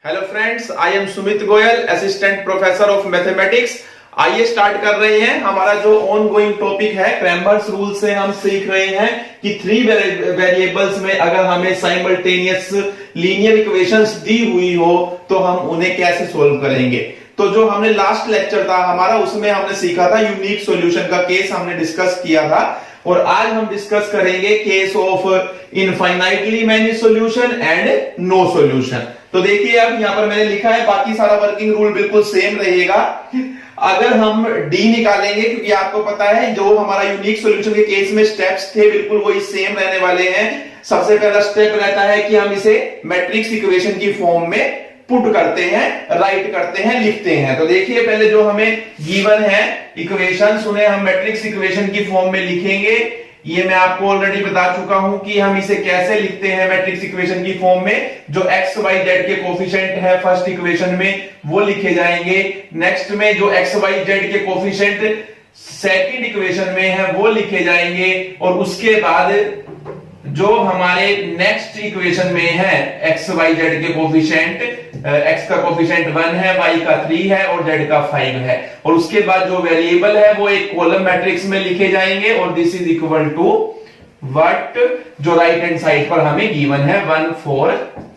Hello friends, I am Sumit Goyal, assistant professor of mathematics. आइए start कर रहे हैं। हमारा जो ऑन गोइंग टॉपिक है क्रैमर्स रूल से हम सीख रहे हैं कि थ्री वेरिएबल्स में अगर हमें साइमल्टेनियस लीनियर इक्वेशंस दी हुई हो तो हम उन्हें कैसे सोल्व करेंगे। तो जो हमने लास्ट लेक्चर था हमारा, उसमें हमने सीखा था यूनिक सॉल्यूशन का केस हमने डिस्कस किया था, और आज हम डिस्कस करेंगे case of infinitely many solution and no solution. तो देखिए, अब यहां पर मैंने लिखा है, बाकी सारा वर्किंग रूल बिल्कुल सेम रहेगा। अगर हम डी निकालेंगे, क्योंकि आपको पता है जो हमारा यूनिक सॉल्यूशन के केस में स्टेप्स थे बिल्कुल वही सेम रहने वाले हैं। सबसे पहला स्टेप रहता है कि हम इसे मैट्रिक्स इक्वेशन की फॉर्म में पुट करते हैं, राइट करते हैं, लिखते हैं। तो देखिए, पहले जो हमें गिवन है इक्वेशंस, उन्हें हम मैट्रिक्स इक्वेशन की फॉर्म में लिखेंगे। ये मैं आपको ऑलरेडी बता चुका हूं कि हम इसे कैसे लिखते हैं मैट्रिक्स इक्वेशन की फॉर्म में। जो एक्स वाई जेड के कोफिशिएंट है फर्स्ट इक्वेशन में वो लिखे जाएंगे। नेक्स्ट में जो एक्स वाई जेड के कोफिशिएंट सेकंड इक्वेशन में है वो लिखे जाएंगे। और उसके बाद जो हमारे नेक्स्ट इक्वेशन में है एक्स वाई जेड के कोफिशिएंट, एक्स का कोफिशिएंट 1 है, वाई का 3 है और जेड का 5 है। और उसके बाद जो वेरिएबल है वो एक कॉलम मैट्रिक्स में लिखे जाएंगे। और this is equal to what, जो राइट हैंड साइड पर हमें गिवन है 1 4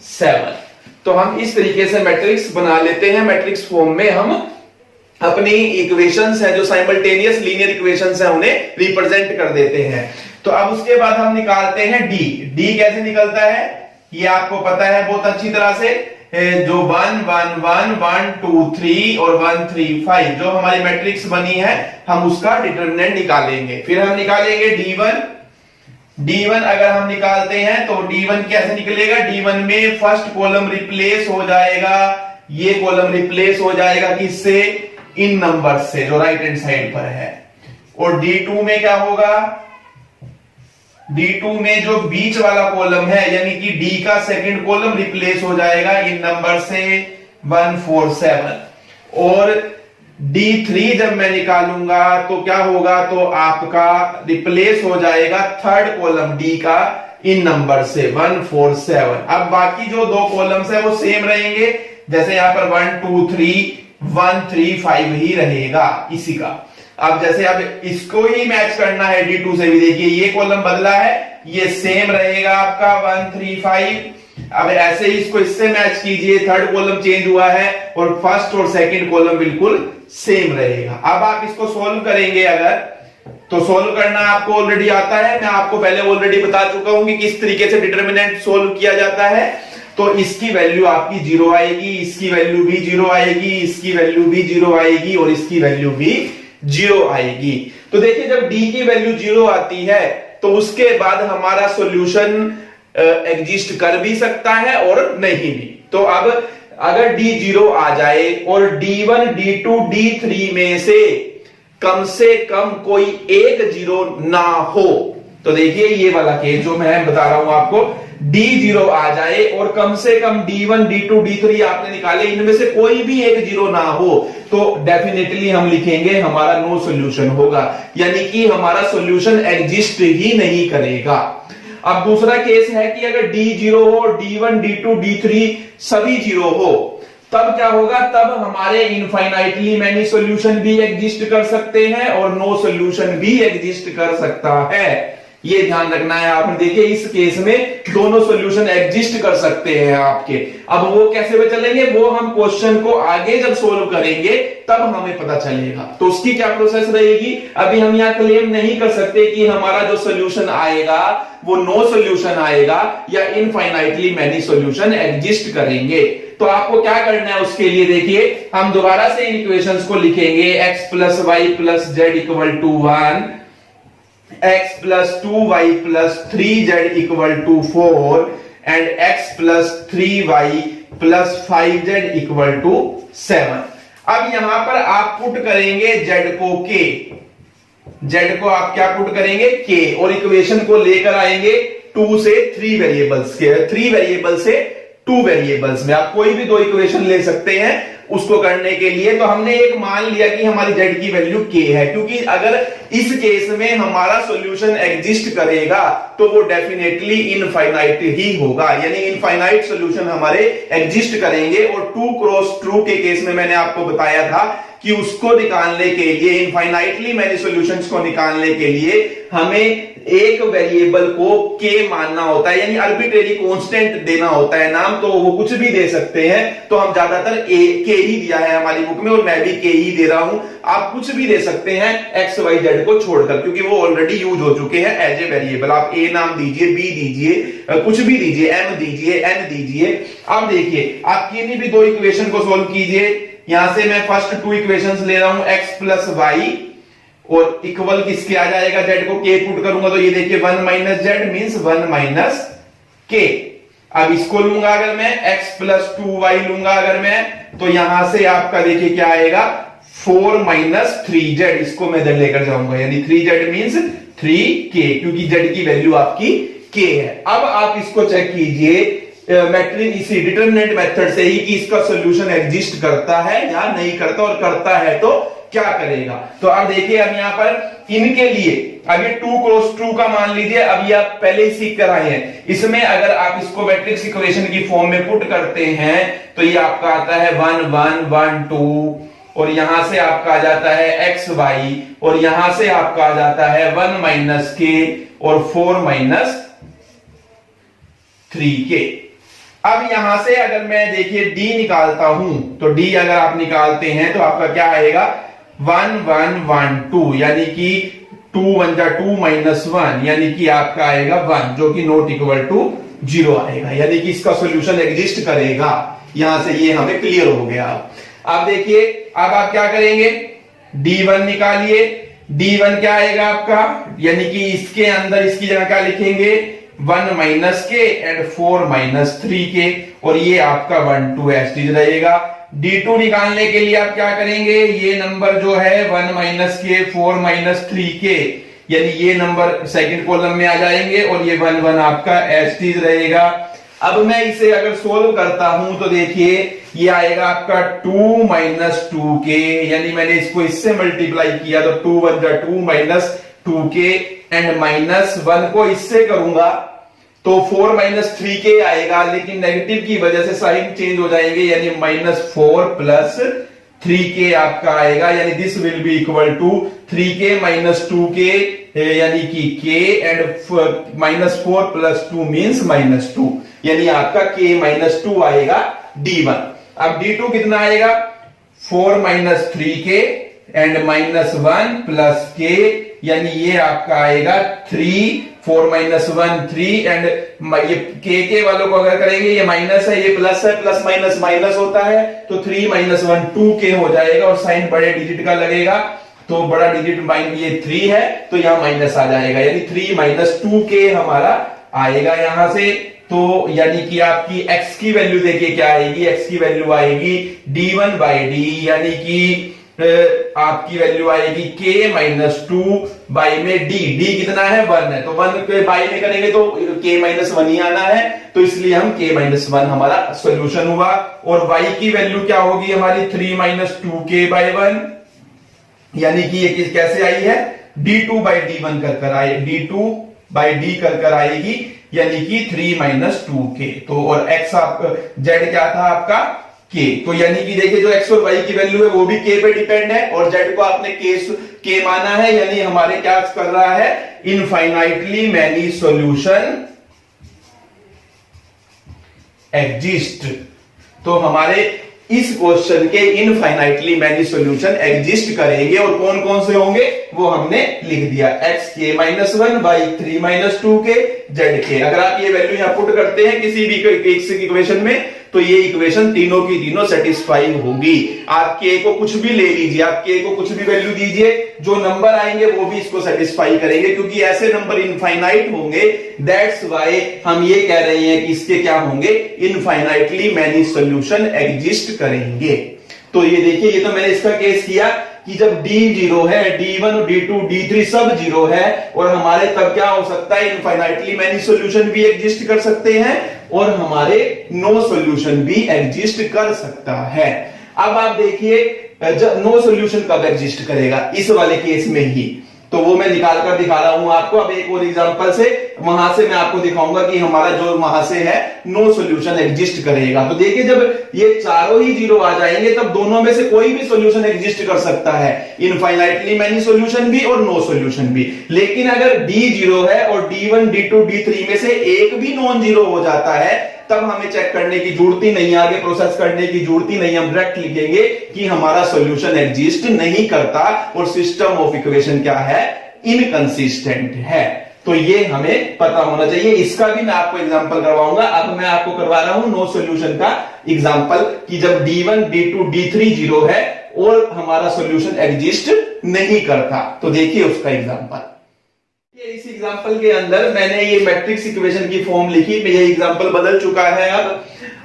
7। तो हम इस तरीके से मैट्रिक्स बना लेते हैं। मैट्रिक्स फॉर्म में हम अपनी इक्वेशंस है जो साइमल्टेनियस लीनियर इक्वेशंस है उन्हें रिप्रेजेंट कर देते हैं। तो अब उसके बाद हम निकालते हैं डी। डी कैसे निकलता है ये आपको पता है बहुत अच्छी तरह से। जो 1 1 1 1 2 3 और 1 3 5 जो हमारी मैट्रिक्स बनी है हम उसका डिटरमिनेंट निकालेंगे। फिर हम निकालेंगे D1। D1 अगर हम निकालते हैं तो D1 कैसे निकलेगा, D1 में फर्स्ट कॉलम रिप्लेस हो जाएगा, ये कॉलम रिप्लेस हो जाएगा किससे, इन नंबर से जो राइट हैंड साइड पर है। और D2 में क्या होगा, D2 में जो बीच वाला कॉलम है यानी कि D का सेकंड कॉलम रिप्लेस हो जाएगा इन नंबर से 1 4 7। और D3 जब मैं निकालूंगा तो क्या होगा, तो आपका रिप्लेस हो जाएगा थर्ड कॉलम D का इन नंबर से 1 4 7। अब बाकी जो दो कॉलम्स है वो सेम रहेंगे, जैसे यहां पर 1 2 3 1 3 5 ही रहेगा इसी का। अब जैसे अब इसको ही मैच करना है D2 से भी, देखिए ये कॉलम बदला है, ये सेम रहेगा आपका 1 3 5। अब ऐसे ही इसको इससे मैच कीजिए, थर्ड कॉलम चेंज हुआ है और फर्स्ट और सेकंड कॉलम बिल्कुल सेम रहेगा। अब आप इसको सोल्व करेंगे अगर, तो सोल्व करना आपको ऑलरेडी आता है, मैं आपको पहले ऑलरेडी बता चुका हूं कि किस तरीके से डिटरमिनेंट सोल्व किया जाता है। तो इसकी वैल्यू आपकी 0 आएगी, इसकी वैल्यू भी 0 आएगी, इसकी वैल्यू भी 0 आएगी और इसकी वैल्यू भी 0 आएगी। तो देखिए, जब D की वैल्यू 0 आती है तो उसके बाद हमारा सॉल्यूशन एग्जिस्ट कर भी सकता है और नहीं भी। तो अब अगर D 0 आ जाए और D1 D2 D3 में से कम कोई एक 0 ना हो, तो देखिए ये वाला केस जो मैं बता रहा हूं आपको, D 0 आ जाए और कम से कम D1 D2 D3 आपने निकाले, इनमें से कोई भी एक 0 ना हो, तो डेफिनेटली हम लिखेंगे हमारा नो सॉल्यूशन होगा, यानी कि हमारा सॉल्यूशन एग्जिस्ट ही नहीं करेगा। अब दूसरा केस है कि अगर D 0 हो, D1 D2 D3 सभी 0 हो, तब क्या होगा, तब हमारे इनफाइनाइटली मैनी सॉल्यूशन भी एग्जिस्ट कर सकते हैं और नो सॉल्यूशन भी एग्जिस्ट कर सकता है। ये ध्यान रखना है आपने। देखिए, इस केस में दोनों सॉल्यूशन एग्जिस्ट कर सकते हैं आपके। अब वो कैसे वे चलेंगे, वो हम क्वेश्चन को आगे जब सोल्व करेंगे तब हमें पता चलेगा। तो उसकी क्या प्रोसेस रहेगी, अभी हम यहां क्लेम नहीं कर सकते कि हमारा जो सॉल्यूशन आएगा वो नो सॉल्यूशन आएगा या इनफाइनाइटली मैनी सॉल्यूशन एग्जिस्ट करेंगे। तो आपको क्या करना है उसके लिए, देखिए हम दोबारा से इन इक्वेशंस को लिखेंगे। x plus y plus z equal to 1, x plus 2y plus 3z equal to 4 and x plus 3y plus 5z equal to 7। अब यहां पर आप पुट करेंगे z को k, z को आप क्या पुट करेंगे, k, और इक्वेशन को लेकर आएंगे 2 से 3 वेरिएबल्स के, 3 वेरिएबल से 2 वेरिएबल्स में। आप कोई भी दो इक्वेशन ले सकते हैं उसको करने के लिए। तो हमने एक मान लिया कि हमारी z की वैल्यू k है, क्योंकि अगर इस केस में हमारा सॉल्यूशन एग्जिस्ट करेगा तो वो डेफिनेटली इनफाइनाइट ही होगा, यानी इनफाइनाइट सॉल्यूशन हमारे एग्जिस्ट करेंगे। और 2 क्रॉस ट्रू के केस में मैंने आपको बताया था कि उसको निकालने के लिए, इनफाइनाइटली मैनी सॉल्यूशंस को निकालने के लिए हमें एक वेरिएबल को k मानना होता है, यानी आर्बिट्रेरी कांस्टेंट देना होता है नाम, तो वो कुछ भी दे सकते हैं। तो हम ज्यादातर k ही दिया है हमारी बुक में, और मैं भी k ही दे रहा हूं। आप कुछ भी दे सकते हैं x y z को छोड़कर, क्योंकि वो ऑलरेडी यूज हो चुके हैं एज ए वेरिएबल। आप a नाम दीजिए, b दीजिए, कुछ भी दीजिए, m दीजिए, n दीजिए। अब देखिए, आप किन्हीं भी दो इक्वेशन को सोल्व कीजिए। यहां से मैं फर्स्ट 2 इक्वेशंस ले रहा हूं, x प्लस वाई, और इक्वल किसके आ जाएगा, z को k पुट करूंगा तो ये देखिए 1 minus Z means 1 minus k। अब इसको लूंगा अगर मैं, x प्लस 2y लूंगा अगर मैं, तो यहां से आपका देखिए क्या आएगा 4 माइनस 3z, इसको मैं इधर लेकर जाऊंगा, यानी 3z मीन्स 3k, क्योंकि z की वैल्यू आपकी k है। अब आप इसको चेक कीजिए मैट्रिक्स इसी डिटरमिनेंट मेथड से ही कि इसका सॉल्यूशन एग्जिस्ट करता है या नहीं करता, और करता है तो क्या करेगा। तो अब देखिए, अब यहां पर इनके लिए अब ये 2 क्रॉस 2 का मान लीजिए, अब ये आप पहले ही सीख कर आए हैं। इसमें अगर आप इसको मैट्रिक्स इक्वेशन की फॉर्म में पुट करते हैं तो ये आपका आता है 1 1 1 2, और यहां से आपका आ जाता है x y, और यहां से आपका आ जाता है 1 माइनस k और 4 माइनस 3k। अब यहां से अगर मैं देखिए d निकालता हूं, तो d अगर आप निकालते हैं तो आपका क्या आएगा 1 1 1 2, यानी कि 2 1 जा 2 माइनस 1, यानी कि आपका आएगा 1, जो कि नॉट इक्वल टू 0 आएगा, यानी कि इसका सॉल्यूशन एग्जिस्ट करेगा। यहां से ये हमें क्लियर हो गया। अब देखिए, अब आप क्या करेंगे, d1 निकालिए। d1 क्या आएगा आपका, यानी कि इसके अंदर इसकी जगह क्या लिखेंगे 1 माइनस के एंड 4 माइनस 3k, और ये आपका 1 2 एस्टीज रहेगा। d2 निकालने के लिए आप क्या करेंगे, ये नंबर जो है 1 माइनस के 4 माइनस 3k, यानी ये नंबर सेकंड कॉलम में आ जाएंगे, और ये 1 1 आपका एस्टीज रहेगा। अब मैं इसे अगर सोल्व करता हूं तो देखिए ये आएगा आपका 2 माइनस 2k, यानी मैंने इसको इससे मल्टीप्लाई किया तो 2 1 जा 2 माइनस 2k, एंड माइनस 1 को इससे करूंगा तो 4 माइनस 3k आएगा, लेकिन नेगेटिव की वजह से साइन चेंज हो जाएंगे, यानी माइनस 4 प्लस 3k आपका आएगा, यानी this will be equal to 3k minus 2k, यानी कि k, and minus 4 plus 2 means minus 2, यानी आपका k माइनस 2 आएगा d1। अब d2 कितना आएगा 4 minus 3k and minus 1 plus k, यानी ये आपका आएगा 3, 4 माइनस 1 3, एंड ये के वालों को अगर करेंगे, ये माइनस है, ये प्लस है, प्लस माइनस माइनस होता है, तो 3 माइनस 1 2k हो जाएगा, और साइन बड़े डिजिट का लगेगा, तो बड़ा डिजिट ये 3 है, तो यहां माइनस आ जाएगा, यानी 3 माइनस 2k हमारा आएगा यहां से। तो यानी कि आपकी x की वैल्यू देखिए क्या आएगी, x की वैल्यू आएगी d1 बाई डी, यानी कि आपकी वैल्यू आएगी k माइनस 2 बाई में d कितना है 1 है, तो 1 के बाई में करेंगे तो k माइनस 1 ही आना है, तो इसलिए हम k माइनस 1 हमारा सॉल्यूशन हुआ। और y की वैल्यू क्या होगी हमारी 3 माइनस 2k बाई 1, यानी कि ये कैसे आई है d2 बाई d1 कर आए, d2 बाई d कर आएगी, यानी कि 3 माइनस 2k। तो और x आप z क्या था आपका k, तो यानी कि देखिए जो x और y की वैल्यू है वो भी k पे डिपेंड है, और z को आपने k माना है, यानी हमारे क्या कर रहा है इनफाइनाइटली मैनी सॉल्यूशन एग्जिस्ट। तो हमारे इस क्वेश्चन के इनफाइनाइटली मैनी सॉल्यूशन एग्जिस्ट करेंगे, और कौन कौन से होंगे वो हमने लिख दिया, x k minus 1 by 3 minus 2k z k। अगर आप ये वैल्यू यहां पुट करते हैं किसी भी इक्वेशन में, तो ये इक्वेशन तीनों की तीनों सेटिस्फाई होगी। आप k को कुछ भी ले लीजिए, आप k को कुछ भी वैल्यू दीजिए, जो नंबर आएंगे वो भी इसको सेटिस्फाई करेंगे, क्योंकि ऐसे नंबर इनफाइनाइट होंगे। दैट्स वाई हम ये कह रहे हैं कि इसके क्या होंगे इनफाइनाइटली मैनी सॉल्यूशन एग्जिस्ट करेंगे। तो ये देखिए, ये तो मैंने इसका केस किया कि जब d 0 है, d1 d2 d3 सब 0 है, और हमारे तब क्या हो सकता है इनफाइनाइटली मैनी सॉल्यूशन भी एग्जिस्ट कर सकते हैं, और हमारे नो सॉल्यूशन भी एग्जिस्ट कर सकता है। अब आप देखिए नो सॉल्यूशन कब एग्जिस्ट करेगा, इस वाले केस में ही, तो वो मैं निकाल कर दिखा रहा हूं आपको। अब एक और एग्जांपल से वहां से मैं आपको दिखाऊंगा कि हमारा जो वहां से है नो सॉल्यूशन एग्जिस्ट करेगा। तो देखिए जब ये चारों ही जीरो आ जाएंगे तब दोनों में से कोई भी सॉल्यूशन एग्जिस्ट कर सकता है, इनफाइनाइटली मैनी सॉल्यूशन भी और नो सॉल्यूशन भी। लेकिन अगर डी जीरो है और D1 D2 D3 में से एक भी नॉन जीरो हो जाता है तब हमें चेक करने की जरूरत ही नहीं, आगे प्रोसेस करने की जरूरत ही नहीं, हम डायरेक्ट लिखेंगे कि हमारा सॉल्यूशन एग्जिस्ट नहीं करता और सिस्टम ऑफ इक्वेशन क्या है, इनकंसिस्टेंट है। तो ये हमें पता होना चाहिए। इसका भी मैं आपको एग्जांपल करवाऊंगा। अब मैं आपको करवा रहा हूं नो सॉल्यूशन का एग्जांपल कि जब D1 D2 D3 जीरो है और हमारा सॉल्यूशन एग्जिस्ट नहीं करता। तो देखिए उसका एग्जांपल। इस एग्जांपल के अंदर मैंने ये मैट्रिक्स इक्वेशन की फॉर्म लिखी, ये एग्जांपल बदल चुका है।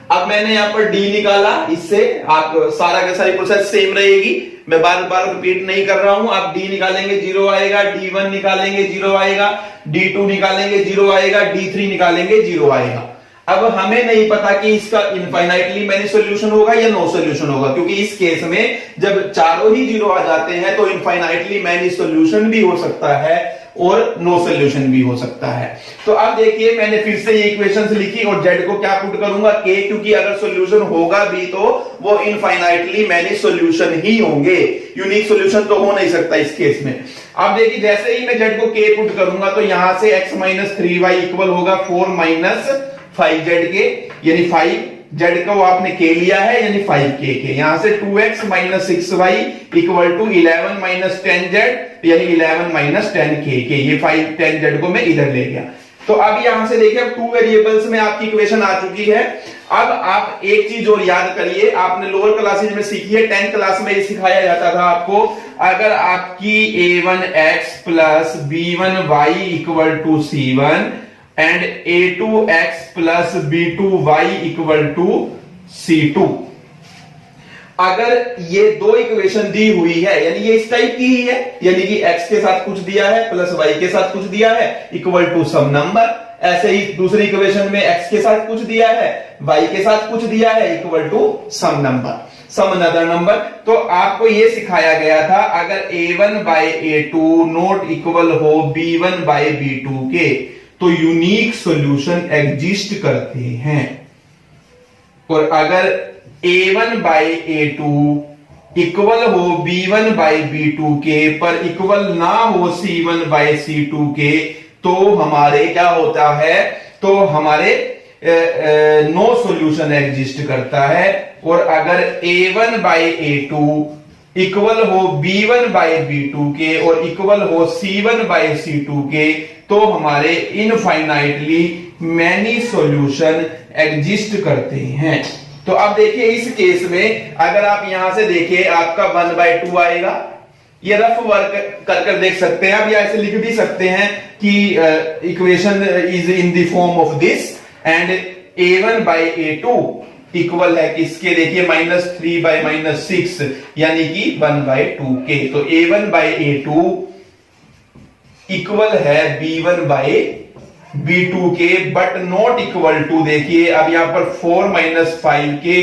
अब मैंने यहां पर डी निकाला, इससे आप सारा का सारी प्रोसेस सेम रहेगी, मैं बार बार रिपीट नहीं कर रहा हूं। आप डी निकालेंगे जीरो आएगा, D1 निकालेंगे जीरो आएगा, D2 निकालेंगे जीरो आएगा, D3 निकालेंगे जीरो आएगा। अब हमें नहीं पता कि इसका इनफाइनाइटली मैनी सॉल्यूशन होगा या नो सॉल्यूशन होगा, क्योंकि इस केस में जब चारों ही जीरो आ जाते हैं तो इनफाइनाइटली मैनी सॉल्यूशन भी हो सकता है और नो सॉल्यूशन भी हो सकता है। तो अब देखिए मैंने फिर से ये इक्वेशंस लिखी और जेड को क्या पुट करूंगा, के, क्योंकि अगर सॉल्यूशन होगा भी तो वो इनफाइनाइटली मैनी सॉल्यूशन ही होंगे, यूनिक सॉल्यूशन तो हो नहीं सकता इस केस में। अब देखिए जैसे ही मैं जेड को के पुट करूंगा तो यहां से x - 3y इक्वल होगा 4 - 5z के, यानी 5z को आपने के लिया है यानी 5k के। यहां से 2x - 6y equal to 11 - 10z यानी 11 - 10k के, ये 5 10z को मैं इधर ले गया। तो अब यहां से देखिए अब टू वेरिएबल्स में आपकी इक्वेशन आ चुकी है। अब आप एक चीज और याद करिए, आपने लोअर क्लासेज में सीखी है, 10th क्लास में ये सिखाया जाता था आपको, अगर आपकी a1x plus b1y equal to c1 and a2x plus b2y equal to c2, अगर ये दो इक्वेशन दी हुई है यानी ये इस टाइप की ही है, यानी कि x के साथ कुछ दिया है प्लस y के साथ कुछ दिया है इक्वल टू सम नंबर, ऐसे ही दूसरी इक्वेशन में x के साथ कुछ दिया है y के साथ कुछ दिया है equal to some number, some another number. तो आपको ये सिखाया गया था अगर a1 by a2 not equal हो b1 बाय b2 के तो यूनिक सॉल्यूशन एग्जिस्ट करते हैं, और अगर a1 बाय a2 इक्वल हो b1 बाय b2 के पर इक्वल ना हो c1 बाय c2 के तो हमारे क्या होता है, तो हमारे नो सॉल्यूशन एग्जिस्ट करता है। और अगर a1 बाय a2 इक्वल हो b1 बाय b2 के और इक्वल हो c1 बाय c2 के तो हमारे इनफाइनाइटली मैनी सॉल्यूशन एग्जिस्ट करते हैं। तो अब देखिए इस केस में अगर आप यहां से देखिए आपका 1/2 आएगा, ये रफ वर्क कर देख सकते हैं आप, या ऐसे लिख भी सकते हैं कि equation is in the form of this and a1 by a2 equal है किसके, देखिए -3 - 6 यानी कि 1/2 के। तो a1 बाय a2 इक्वल है b1 बाय b2 के बट नॉट इक्वल टू, देखिए अब यहां पर 4 - 5 के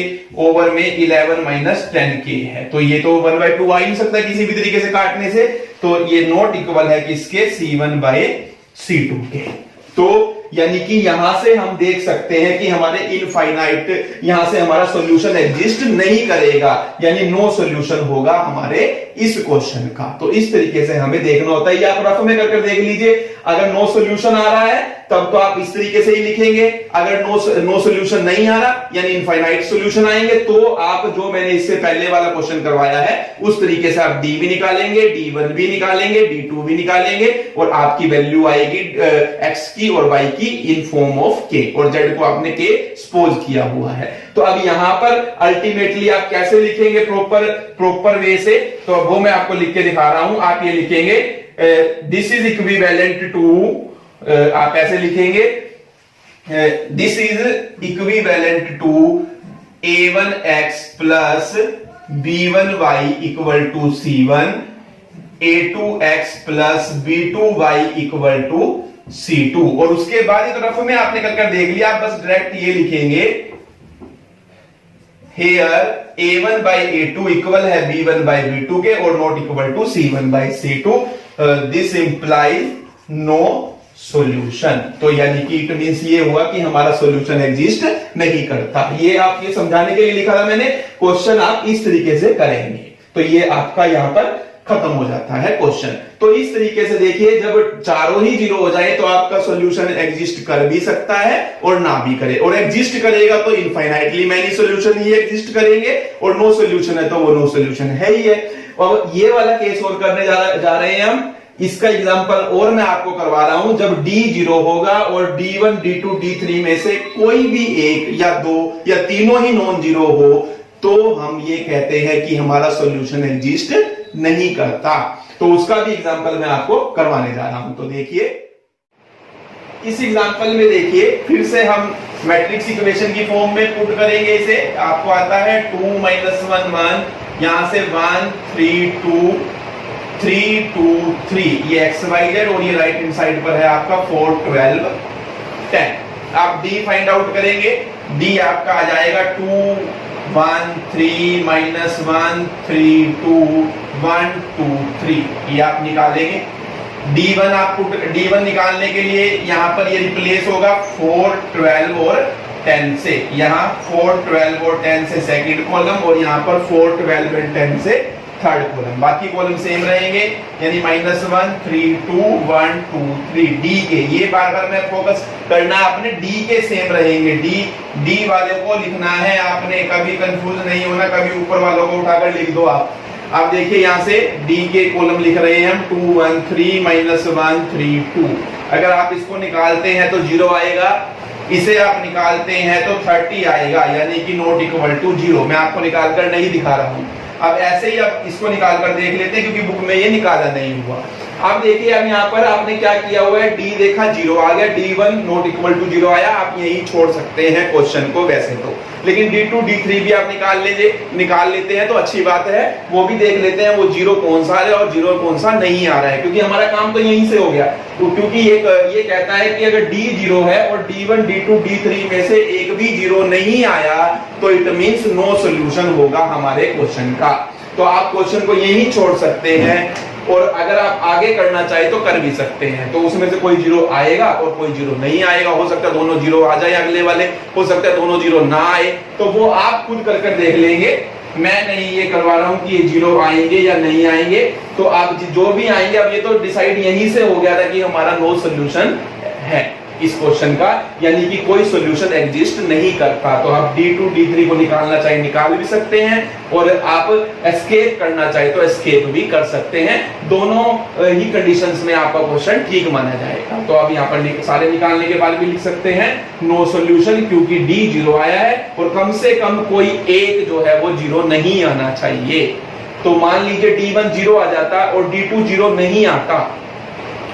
ओवर में 11 - 10 के है, तो ये तो 1/2 आ ही नहीं सकता किसी भी तरीके से काटने से, तो ये नॉट इक्वल है किसके, c1 बाय c2 के। तो यानी कि यहां से हम देख सकते हैं कि हमारे इनफाइनाइट यहां से हमारा सॉल्यूशन एग्जिस्ट नहीं करेगा, यानी नो सॉल्यूशन होगा हमारे इस क्वेश्चन का। तो इस तरीके से हमें देखना होता है, या आप रफ में करके देख लीजिए, अगर नो सॉल्यूशन आ रहा है तब तो आप इस तरीके से ही लिखेंगे, अगर नो सॉल्यूशन नहीं आ रहा यानी इनफाइनाइट सॉल्यूशन आएंगे तो आप जो मैंने इससे पहले वाला क्वेश्चन करवाया है उस तरीके से आप डी भी निकालेंगे, D1 भी निकालेंगे, D2 भी निकालेंगे और आपकी वैल्यू आएगी x की और y की इन फॉर्म ऑफ k, और z को आपने k सपोज किया हुआ है। तो अब यहां पर अल्टीमेटली आप कैसे लिखेंगे प्रॉपर वे से, तो वो मैं आपको लिख के दिखा रहा हूं। आप ये लिखेंगे दिस इज इक्विवेलेंट टू, आप ऐसे लिखेंगे this is equivalent to a1x plus b1y equal to c1, a2x plus b2y equal to c2, और उसके बाद एक रफ में आपने कर देख लिया, आप बस डायरेक्ट ये लिखेंगे here a1 by a2 equal है b1 by b2 के और not equal to c1 by c2, this implies no solution. तो यानी कि इट मींस ये हुआ कि हमारा सॉल्यूशन एग्जिस्ट नहीं करता। ये आप ये समझाने के लिए लिखा था मैंने, क्वेश्चन आप इस तरीके से करेंगे तो ये आपका यहां पर खत्म हो जाता है क्वेश्चन। तो इस तरीके से देखिए, जब चारों ही जीरो हो जाए तो आपका सॉल्यूशन एग्जिस्ट कर भी सकता है और ना भी करे, और एग्जिस्ट करेगा तो इनफाइनाइटली मैनी सॉल्यूशन ही एग्जिस्ट करेंगे, और नो सॉल्यूशन है तो वो नो सॉल्यूशन है ही है। और ये वाला केस और करने जा रहे हैं हम। इसका एग्जांपल और मैं आपको करवा रहा हूं, जब d जीरो होगा और d1 d2 d3 में से कोई भी एक या दो या तीनों ही नॉन जीरो हो तो हम ये कहते हैं कि हमारा सॉल्यूशन एग्जिस्ट नहीं करता। तो उसका भी एग्जांपल मैं आपको करवाने जा रहा हूं। तो देखिए इस एग्जांपल में देखिए फिर से हम मैट्रिक्स इक्वेशन की फॉर्म में पुट करेंगे इसे। आपको आता है 2 - 1 1, यहां से 1 3 2 3 2 3, ये एक्स वाई जेड, और ये राइट हैंड साइड पर है आपका 4 12 10। आप डी फाइंड आउट करेंगे, डी आपका आ जाएगा 2 1 3 -1 3 2 1 2 3, ये आप निकालेंगे। D1 आप D1 निकालने के लिए यहां पर ये रिप्लेस होगा 4 12 और 10 से, यहां 4 12 और 10 से सेकंड कॉलम, और यहां पर 4 12 और 10 से थर्ड कॉलम। बाकी कॉलम सेम रहेंगे, यानी -1 3 2 1 2 3 डी के, ये बार बार में फोकस करना आपने, डी के सेम रहेंगे। डी वाले को लिखना है आपने, कभी कंफ्यूज नहीं होना, कभी ऊपर वालों को उठाकर लिख दो आप देखिए यहां से डी के कॉलम लिख रहे हैं हम 2 1 3 -1 3 2। अगर आप इसको निकालते हैं तो 0 आएगा, इसे आप निकालते हैं तो 30 आएगा, यानी कि नॉट इक्वल टू 0। मैं आपको निकाल कर नहीं दिखा रहा हूं, अब ऐसे ही अब इसको निकाल कर देख लेते हैं, क्योंकि बुक में ये निकाला नहीं हुआ। अब देखिए अब यहाँ पर आपने क्या किया हुआ है, डी देखा 0 आ गया, D1 नॉट इक्वल टू 0 आया। आप यही छोड़ सकते हैं क्वेश्चन को वैसे तो, लेकिन D2 D3 भी आप निकाल लेते हैं तो अच्छी बात है। वो भी देख लेते हैं वो 0 कौन सा है और 0 कौन सा नहीं आ रहा है, क्योंकि हमारा काम तो यहीं से हो गया। तो क्योंकि ये कहता है कि अगर D 0 है और D1 D2 D3 में से एक भी 0 नहीं आया तो इट मींस नो सॉल्यूशन होगा हमारे क्वेश्चन का। तो आप क्वेश्चन को यहीं छोड़ सकते हैं, और अगर आप आगे करना चाहे तो कर भी सकते हैं। तो उसमें से कोई 0 आएगा और कोई 0 नहीं आएगा, हो सकता है दोनों 0 आ जाए अगले वाले, हो सकता है दोनों 0 ना आए, तो वो आप खुद कर देख लेंगे। मैं नहीं ये करवा रहा हूं कि ये 0 आएंगे या नहीं आएंगे, तो आप जो भी आएंगे, अब ये तो डिसाइड यहीं से हो गया था कि हमारा नो सॉल्यूशन है इस क्वेश्चन का, यानी कि कोई सॉल्यूशन एग्जिस्ट नहीं करता। तो आप D2 D3 को निकालना चाहे निकाल भी सकते हैं, और आप एस्केप करना चाहे तो एस्केप भी कर सकते हैं। दोनों ही कंडीशंस में आपका क्वेश्चन ठीक माना जाएगा। तो आप यहाँ पर सारे निकालने के बाद भी लिख सकते हैं नो सॉल्यूशन, क्योंकि D 0 आया है और कम से कम कोई एक जो है वो 0 नहीं आना चाहिए। तो मान लीजिए D1 0 आ जाता और D2 0 नहीं आता,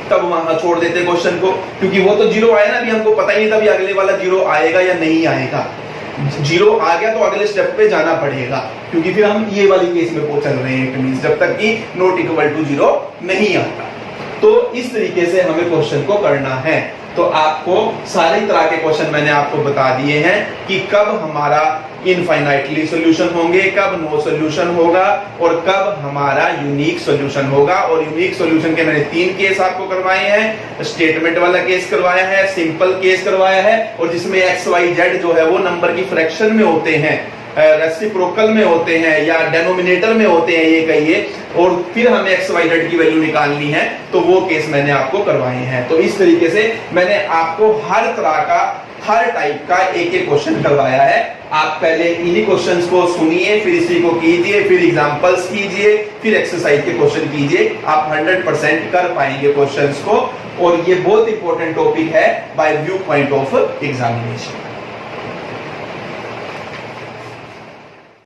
तब वहां छोड़ देते क्वेश्चन को, क्योंकि वो तो 0 आया ना, अभी हमको पता ही नहीं था अभी अगले वाला 0 आएगा या नहीं आएगा। 0 आ गया तो अगले स्टेप पे जाना पड़ेगा, क्योंकि फिर हम ये वाली केस में चल रहे हैं, मींस जब तक कि नॉट इक्वल टू 0 नहीं आता। तो इस तरीके से हमें क्वेश्चन को करना है। तो आपको सारी तरह के क्वेश्चन मैंने आपको बता दिए हैं कि कब हमारा इनफाइनाइटली सॉल्यूशन होंगे, कब नो सॉल्यूशन होगा, और कब हमारा यूनिक सॉल्यूशन होगा। और यूनिक सॉल्यूशन के मैंने 3 केस आपको करवाए हैं, स्टेटमेंट वाला केस करवाया है, सिंपल केस करवाया है, और जिसमें एक्स वाई जेड जो है वो नंबर की फ्रैक्शन में होते हैं, रेसिप्रोकल में होते हैं या डेनोमिनेटर में होते हैं, ये कहिए, और फिर हमें एक्स वाई जेड की वैल्यू निकालनी है, तो वो केस मैंने आपको करवाए हैं। तो इस तरीके से मैंने आपको हर तरह का, हर टाइप का एक क्वेश्चन करवाया है। आप पहले इन्हीं क्वेश्चंस को सुनिए, फिर इसी को कीजिए, फिर एग्जांपल्स कीजिए, फिर एक्सरसाइज के क्वेश्चन कीजिए। आप 100% कर पाएंगे क्वेश्चंस को, और ये बहुत इंपॉर्टेंट टॉपिक है by view point of examination.